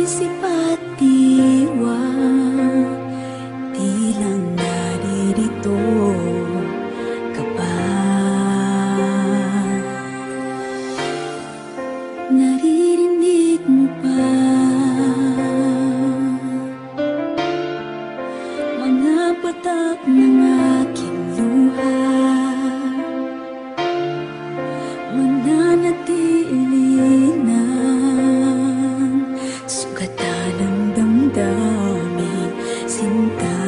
isip at diwa, di lang naririto ka pa. Naririnig mo pa mga patak ng aking luha, mananatili ng sugatan ng damdamin sinta.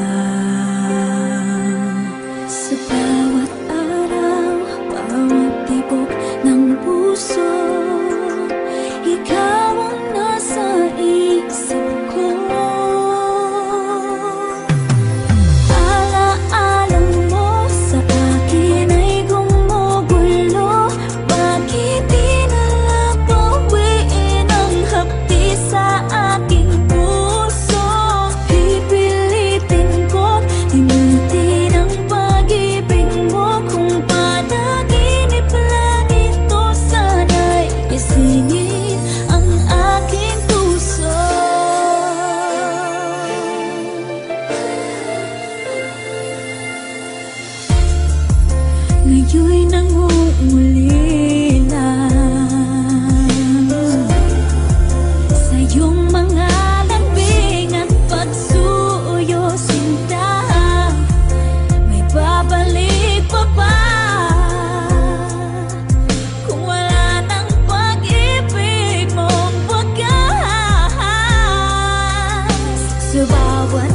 Sa bawat araw, bawat tibok ng puso, ikaw ang nasa isip ko. Alaala mo sa akin ay gumugulo. Bakit di nalang bawiin ang hapdi sa aking puso? Pipilitin ko limutin ang pag-ibig mo. Kung panaginip lang ito, sana'y isingin ang aking puso. Ngayon'y nangungulila sa iyong mga lambing at pagsuyo, sinta. May babalik pa ba kung wala ng pag-ibig mong wagas? Sa bawat